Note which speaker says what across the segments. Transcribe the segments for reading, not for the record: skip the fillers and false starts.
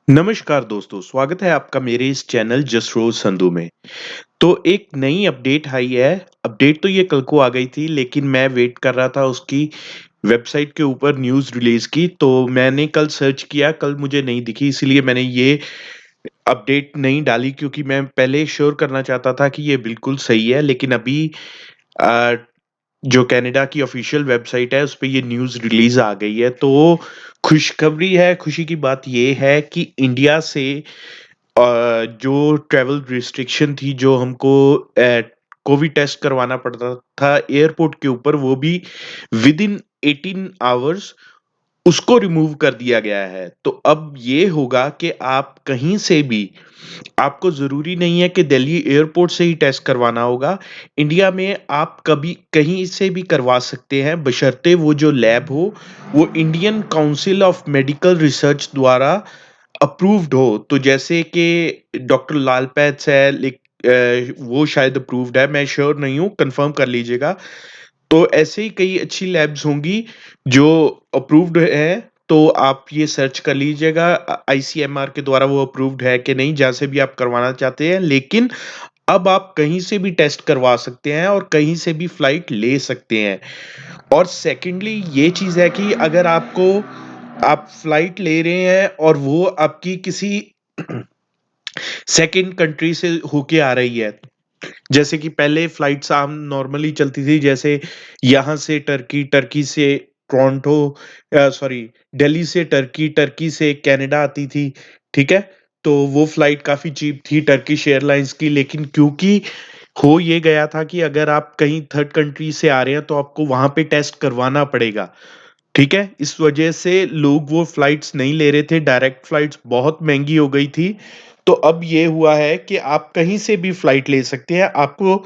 Speaker 1: नमस्कार दोस्तों, स्वागत है आपका मेरे इस चैनल जसरोज संधू में। तो एक नई अपडेट आई है। अपडेट तो ये कल को आ गई थी, लेकिन मैं वेट कर रहा था उसकी वेबसाइट के ऊपर न्यूज़ रिलीज़ की, तो मैंने कल सर्च किया, कल मुझे नहीं दिखी, इसीलिए मैंने ये अपडेट नहीं डाली क्योंकि मैं पहले श्योर करना चाहता था कि ये बिल्कुल सही है। लेकिन अभी अ, जो कनाडा की ऑफ़िशियल वेबसाइट है, उसपे ये न्यूज़ रिलीज़ आ गई है। तो खुशखबरी है, खुशी की बात ये है कि इंडिया से जो ट्रैवल रिस्ट्रिक्शन थी, जो हमको कोविड टेस्ट करवाना पड़ता था एयरपोर्ट के ऊपर, वो भी विदिन 18 आवर्स उसको रिमूव कर दिया गया है। तो अब ये होगा कि आप कहीं से भी, आपको ज़रूरी नहीं है कि दिल्ली एयरपोर्ट से ही टेस्ट करवाना होगा। इंडिया में आप कभी कहीं से भी करवा सकते हैं, बशर्ते वो जो लैब हो, वो Indian council of medical research द्वारा अप्रूव्ड हो। तो जैसे कि डॉक्टर लाल पैथ्स है, वो शायद अप्रूव्ड है, मैं श्योर नहीं हूँ, कन्फर्म कर लीजिएगा। तो ऐसे ही कई अच्छी लैब्स होंगी जो अप्रूव्ड है, तो आप ये सर्च कर लीजिएगा आईसीएमआर के द्वारा वो अप्रूव्ड है कि नहीं, जहाँ से भी आप करवाना चाहते हैं। लेकिन अब आप कहीं से भी टेस्ट करवा सकते हैं और कहीं से भी फ्लाइट ले सकते हैं। और सेकंडली ये चीज़ है कि अगर आप फ्लाइट ले रहे हैं और वो आपकी किसी सेकंड कंट्री से होके आ रही है, जैसे कि पहले फ्लाइट्स आम नॉर्मली चलती थी, जैसे यहाँ से टर्की, टर्की से टोरंटो, सॉरी, दिल्ली से टर्की, टर्की से कनाडा आती थी, ठीक है? तो वो फ्लाइट काफ़ी चीप थी टर्किश एयरलाइंस की, लेकिन क्योंकि हो ये गया था कि अगर आप कहीं थर्ड कंट्री से आ रहे हैं, तो आपको वहाँ पे टेस्ट करवाना पड़ेगा, ठीक है? इस वजह से लोग वो फ्लाइट्स नहीं ले रहे थे, डायरेक्ट फ्लाइट्स बहुत महँगी हो गई थी। तो अब ये हुआ है कि आप कहीं से भी फ्लाइट ले सकते हैं। आपको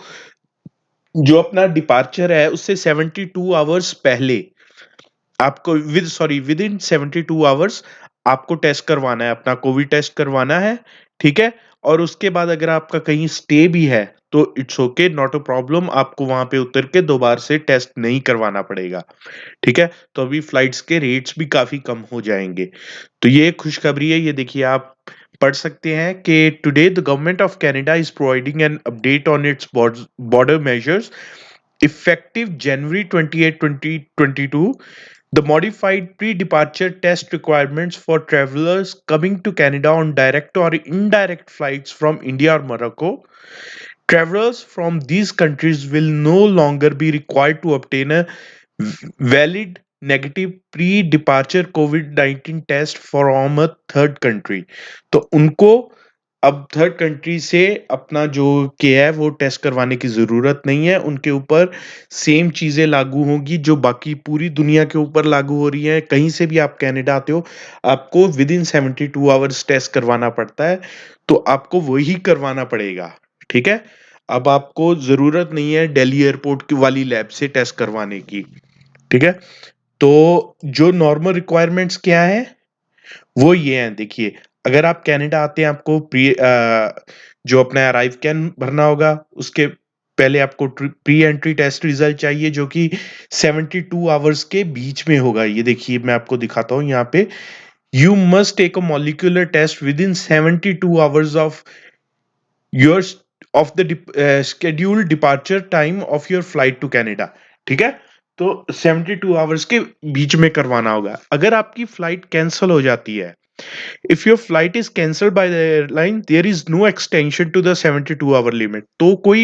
Speaker 1: जो अपना डिपार्चर है, उससे 72 आवर्स पहले आपको विदिन 72 आवर्स आपको टेस्ट करवाना है, अपना कोविड टेस्ट करवाना है, ठीक है? और उसके बाद अगर आपका कहीं स्टे भी है, तो it's okay, not a problem, आपको वहाँ पे उतर के दोबारा से टेस्ट नहीं करवाना पड़ेगा, ठीक है? तो अभी फ्लाइट्स के रेट्स भी काफ़ी कम हो जाएँगे। तो ये खुशखबरी है, ये देखिए आप पढ़ सकते हैं कि today the government of Canada is providing an update on its border measures effective January 28, 2022. The modified pre-departure test requirements for travelers coming to Canada on direct or indirect flights from India or Morocco. Travelers from these countries will no longer be required to obtain a valid negative pre-departure COVID-19 test from a third country. तो उनको अब third country से अपना जो किया है वो test करवाने की ज़रूरत नहीं है। उनके ऊपर सेम चीज़ें लागू होंगी जो बाकी पूरी दुनिया के ऊपर लागू हो रही हैं। कहीं से भी आप कनाडा आते हो, आपको विदिन 72 आवर्स टेस्ट करवाना पड़ता है, तो आपको वही करवाना पड़ेगा, ठीक है? अब आपको ज़रूरत नहीं है दिल्ली एयरपोर्ट की वाली लैब से टेस्ट करवाने की, ठीक है? तो जो नॉर्मल रिक्वायरमेंट्स क्या हैं? वो ये हैं, देखिए, अगर आप कनाडा आते हैं, आपको जो अपना अराइव कैन भरना होगा, उसके पहले आपको प्री एंट्री टेस्ट रिजल्ट चाहिए, जो कि 72 आवर्स के बीच में होगा। ये देखिए, मैं आपको दिखाता हूँ यहाँ पे, you must take a molecular test within 72 hours your of the scheduled departure time of your flight to Canada, ठीक है? तो 72 आवर्स के बीच में करवाना होगा। अगर आपकी फ्लाइट कैंसल हो जाती है, if your flight is cancelled by the airline, there is no extension to the 72 hour limit. तो कोई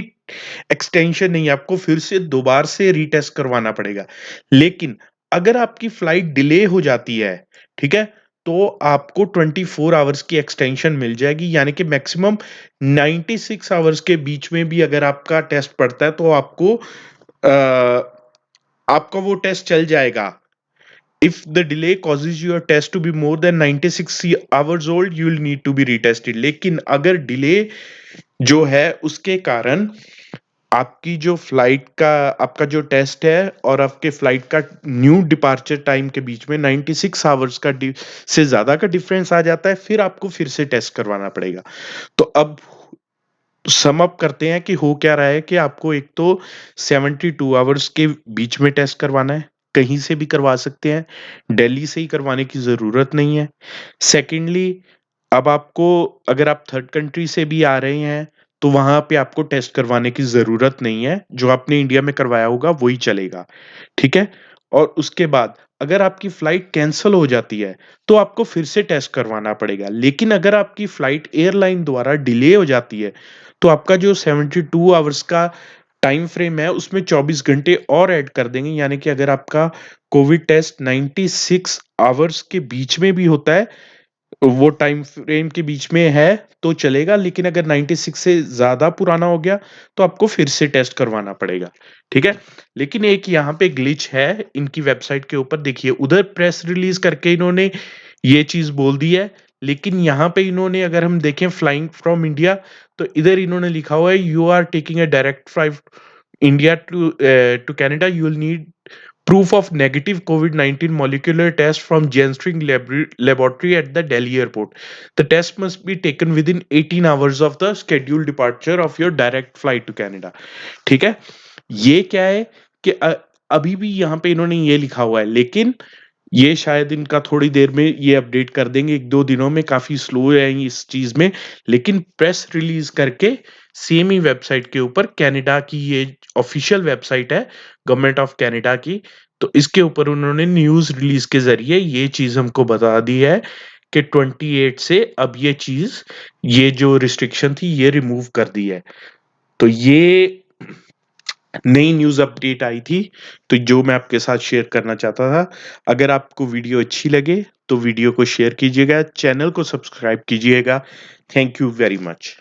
Speaker 1: एक्सटेंशन नहीं है, आपको फिर से दोबारा से रीटेस्ट करवाना पड़ेगा। लेकिन अगर आपकी फ्लाइट डिले हो जाती है, ठीक है? तो आपको 24 आवर्स की एक्सटेंशन मिल जाएगी, यानी कि मैक्सिमम 96 आवर्स के बीच में भी अगर आपका टेस्ट पड़ता है, तो आपका वो टेस्ट चल जाएगा। If the delay causes your test to be more than 96 hours old, you will need to be retested. लेकिन अगर डिले जो है उसके कारण आपकी जो फ्लाइट का आपका जो टेस्ट है और आपके फ्लाइट का न्यू डिपार्चर टाइम के बीच में 96 आवर्स का से ज़्यादा का डिफरेंस आ जाता है, फिर आपको फिर से टेस्ट करवाना पड़ेगा। तो अब सम अप करते हैं कि हो क्या रहा है कि आपको एक तो 72 आवर्स के बीच में टेस्ट करवाना है, कहीं से भी करवा सकते हैं, दिल्ली से ही करवाने की ज़रूरत नहीं है। सेकंडली, अब आपको अगर आप थर्ड कंट्री से भी आ रहे हैं, तो वहाँ पे आपको टेस्ट करवाने की ज़रूरत नहीं है, जो आपने इंडिया में करवाया होगा वही चलेगा, ठीक है? और उसके बाद अगर आपकी फ्लाइट कैंसल हो जाती है, तो आपको फिर से टेस्ट करवाना पड़ेगा, लेकिन अगर आपकी फ्लाइट एयरलाइन द्वारा डिले हो जाती है, तो आपका जो 72 आवर्स का टाइम फ्रेम है, उसमें 24 घंटे और ऐड कर देंगे, यानी कि अगर आपका कोविड टेस्ट 96 आवर्स के बीच में भी होता है, वो टाइम फ्रेम के बीच में है तो चलेगा, लेकिन अगर 96 से ज़्यादा पुराना हो गया तो आपको फिर से टेस्ट करवाना पड़ेगा, ठीक है? लेकिन एक यहाँ पे ग्लिच है इनकी वेबसाइट के ऊपर, देखिए उधर प्रेस रिलीज़ करके इन्होंने ये चीज़ बोल दी है, लेकिन यहाँ पे इन्होंने अगर हम देखें फ्लाइंग फ्रॉम इंडिया, तो इधर इन्होंने लिखा हुआ है you are taking a direct flight India to Canada, you will need proof of negative COVID-19 molecular test from Genstring laboratory at the Delhi airport. The test must be taken within 18 hours of the scheduled departure of your direct flight to Canada. ठीक है? ये क्या है कि अभी भी यहाँ पे इन्होंने ये लिखा हुआ है, लेकिन ये शायद इनका थोड़ी देर में ये अपडेट कर देंगे, 1-2 दिनों में, काफ़ी स्लो है इस चीज़ में। लेकिन प्रेस रिलीज़ करके सेम ही वेबसाइट के ऊपर कनाडा की ये ऑफ़िशियल वेबसाइट है, गवर्नमेंट ऑफ कनाडा की, तो इसके ऊपर उन्होंने न्यूज़ रिलीज़ के ज़रिए ये चीज़ हमको बता दी है कि 28 से अब ये जो रिस्ट्रिक्शन थी, ये रिमूव कर दी है। तो ये नई न्यूज़ अपडेट आई थी, तो जो मैं आपके साथ शेयर करना चाहता था। अगर आपको वीडियो अच्छी लगे, तो वीडियो को शेयर कीजिएगा, चैनल को सब्सक्राइब कीजिएगा। Thank you very much.